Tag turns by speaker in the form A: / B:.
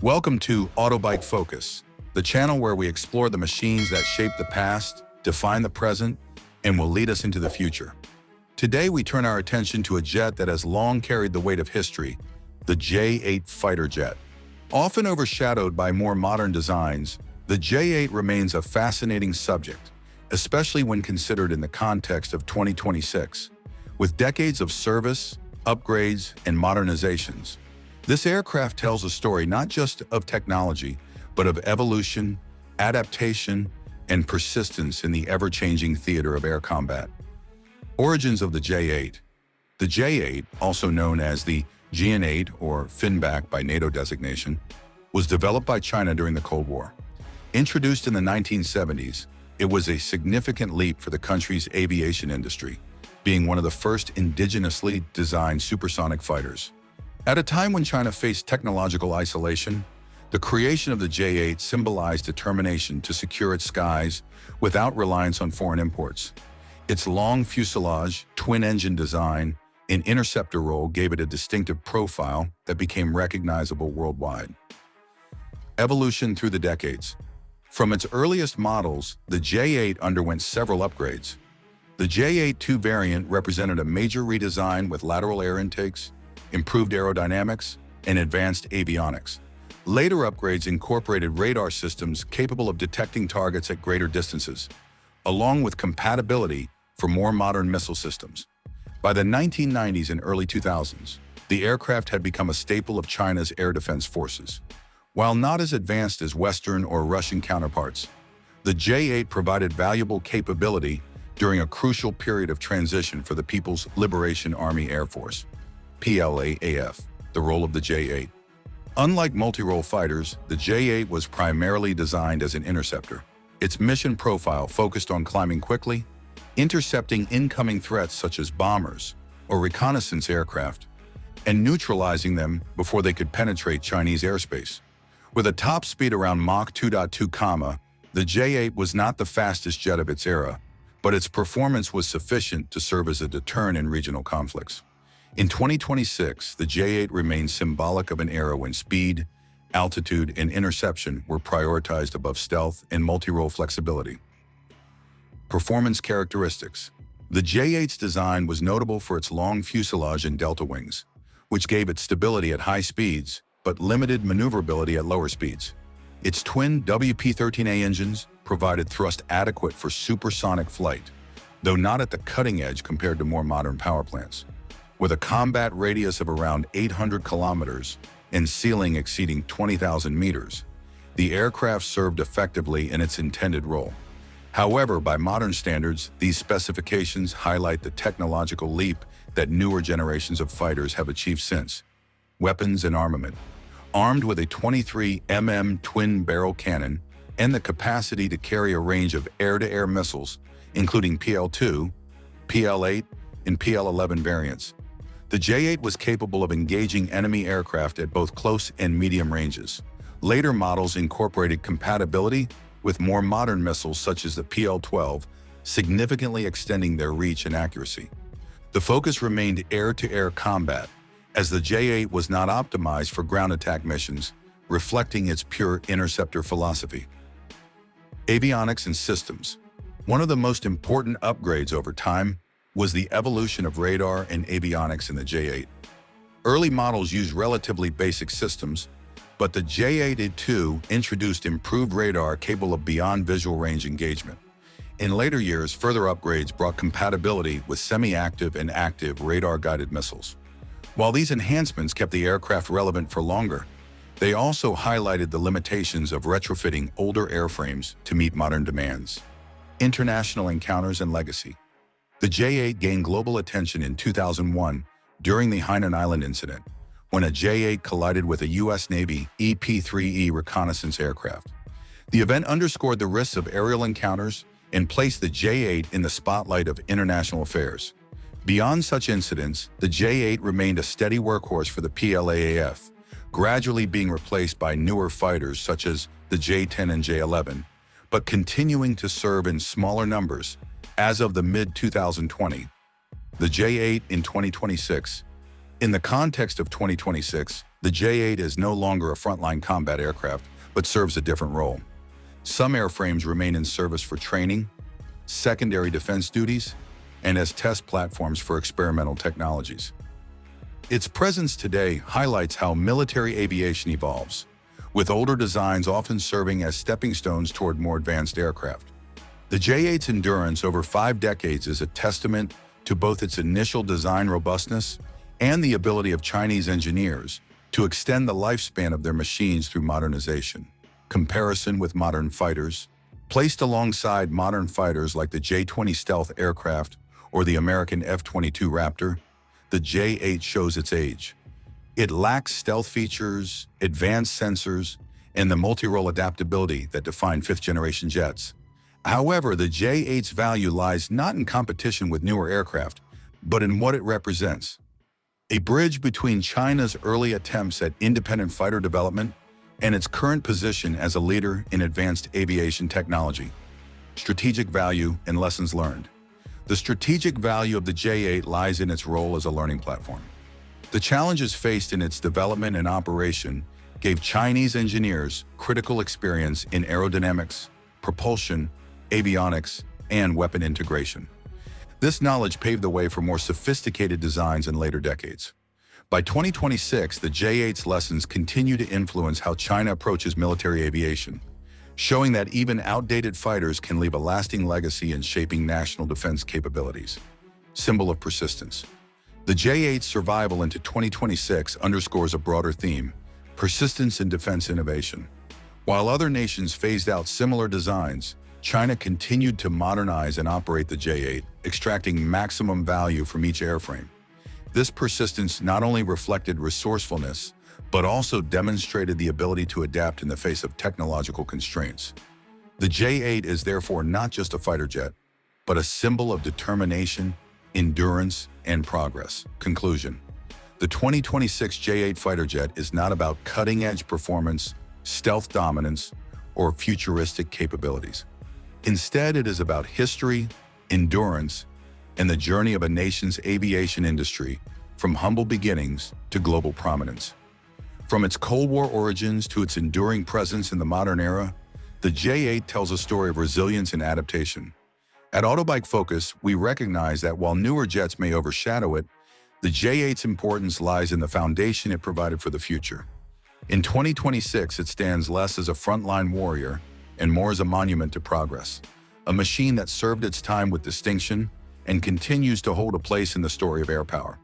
A: Welcome to Autobike Focus, the channel where we explore the machines that shape the past, define the present, and will lead us into the future. Today we turn our attention to a jet that has long carried the weight of history, the J-8 fighter jet. Often overshadowed by more modern designs, the J-8 remains a fascinating subject, especially when considered in the context of 2026. With decades of service, upgrades, and modernizations, this aircraft tells a story not just of technology, but of evolution, adaptation, and persistence in the ever-changing theater of air combat. Origins of the J-8. The J-8, also known as the J-8 or Finback by NATO designation, was developed by China during the Cold War. Introduced in the 1970s, it was a significant leap for the country's aviation industry, being one of the first indigenously designed supersonic fighters. At a time when China faced technological isolation, the creation of the J-8 symbolized determination to secure its skies without reliance on foreign imports. Its long fuselage, twin-engine design, and interceptor role gave it a distinctive profile that became recognizable worldwide. Evolution through the decades. From its earliest models, the J-8 underwent several upgrades. The J-8-2 variant represented a major redesign with lateral air intakes, improved aerodynamics, and advanced avionics. Later upgrades incorporated radar systems capable of detecting targets at greater distances, along with compatibility for more modern missile systems. By the 1990s and early 2000s, the aircraft had become a staple of China's air defense forces. While not as advanced as Western or Russian counterparts, the J-8 provided valuable capability during a crucial period of transition for the People's Liberation Army Air Force, PLAAF, the role of the J-8. Unlike multi-role fighters, the J-8 was primarily designed as an interceptor. Its mission profile focused on climbing quickly, intercepting incoming threats such as bombers or reconnaissance aircraft, and neutralizing them before they could penetrate Chinese airspace. With a top speed around Mach 2.2, the J-8 was not the fastest jet of its era, but its performance was sufficient to serve as a deterrent in regional conflicts. In 2026, the J-8 remains symbolic of an era when speed, altitude, and interception were prioritized above stealth and multi-role flexibility. Performance characteristics. The J-8's design was notable for its long fuselage and delta wings, which gave it stability at high speeds, but limited maneuverability at lower speeds. Its twin WP-13A engines provided thrust adequate for supersonic flight, though not at the cutting edge compared to more modern power plants. With a combat radius of around 800 kilometers and ceiling exceeding 20,000 meters, the aircraft served effectively in its intended role. However, by modern standards, these specifications highlight the technological leap that newer generations of fighters have achieved since. Weapons and armament. Armed with a 23mm twin-barrel cannon and the capacity to carry a range of air-to-air missiles, including PL-2, PL-8, and PL-11 variants, the J-8 was capable of engaging enemy aircraft at both close and medium ranges. Later models incorporated compatibility with more modern missiles such as the PL-12, significantly extending their reach and accuracy. The focus remained air-to-air combat, as the J-8 was not optimized for ground attack missions, reflecting its pure interceptor philosophy. Avionics and systems. One of the most important upgrades over time was the evolution of radar and avionics in the J-8. Early models used relatively basic systems, but the J-8-2 introduced improved radar capable of beyond visual range engagement. In later years, further upgrades brought compatibility with semi-active and active radar-guided missiles. While these enhancements kept the aircraft relevant for longer, they also highlighted the limitations of retrofitting older airframes to meet modern demands. International encounters and legacy. The J-8 gained global attention in 2001 during the Hainan Island incident, when a J-8 collided with a U.S. Navy EP-3E reconnaissance aircraft. The event underscored the risks of aerial encounters and placed the J-8 in the spotlight of international affairs. Beyond such incidents, the J-8 remained a steady workhorse for the PLAAF, gradually being replaced by newer fighters such as the J-10 and J-11, but continuing to serve in smaller numbers. As of the mid-2020, the J-8 in 2026. In the context of 2026, The J-8 is no longer a frontline combat aircraft, but serves a different role. Some airframes remain in service for training, secondary defense duties, and as test platforms for experimental technologies. Its presence today highlights how military aviation evolves, with older designs often serving as stepping stones toward more advanced aircraft. The J-8's endurance over 5 decades is a testament to both its initial design robustness and the ability of Chinese engineers to extend the lifespan of their machines through modernization. Comparison with modern fighters. Placed alongside modern fighters like the J-20 stealth aircraft or the American F-22 Raptor, the J-8 shows its age. It lacks stealth features, advanced sensors, and the multi-role adaptability that define fifth-generation jets. However, the J-8's value lies not in competition with newer aircraft, but in what it represents. A bridge between China's early attempts at independent fighter development and its current position as a leader in advanced aviation technology. Strategic value and lessons learned. The strategic value of the J-8 lies in its role as a learning platform. The challenges faced in its development and operation gave Chinese engineers critical experience in aerodynamics, propulsion, avionics, and weapon integration. This knowledge paved the way for more sophisticated designs in later decades. By 2026, the J-8's lessons continue to influence how China approaches military aviation, showing that even outdated fighters can leave a lasting legacy in shaping national defense capabilities. Symbol of persistence. The J-8's survival into 2026 underscores a broader theme: persistence in defense innovation. While other nations phased out similar designs, China continued to modernize and operate the J-8, extracting maximum value from each airframe. This persistence not only reflected resourcefulness, but also demonstrated the ability to adapt in the face of technological constraints. The J-8 is therefore not just a fighter jet, but a symbol of determination, endurance, and progress. Conclusion. The 2026 J-8 fighter jet is not about cutting-edge performance, stealth dominance, or futuristic capabilities. Instead, it is about history, endurance, and the journey of a nation's aviation industry from humble beginnings to global prominence. From its Cold War origins to its enduring presence in the modern era, the J-8 tells a story of resilience and adaptation. At Autobike Focus, we recognize that while newer jets may overshadow it, the J-8's importance lies in the foundation it provided for the future. In 2026, it stands less as a frontline warrior and more as a monument to progress, a machine that served its time with distinction and continues to hold a place in the story of air power.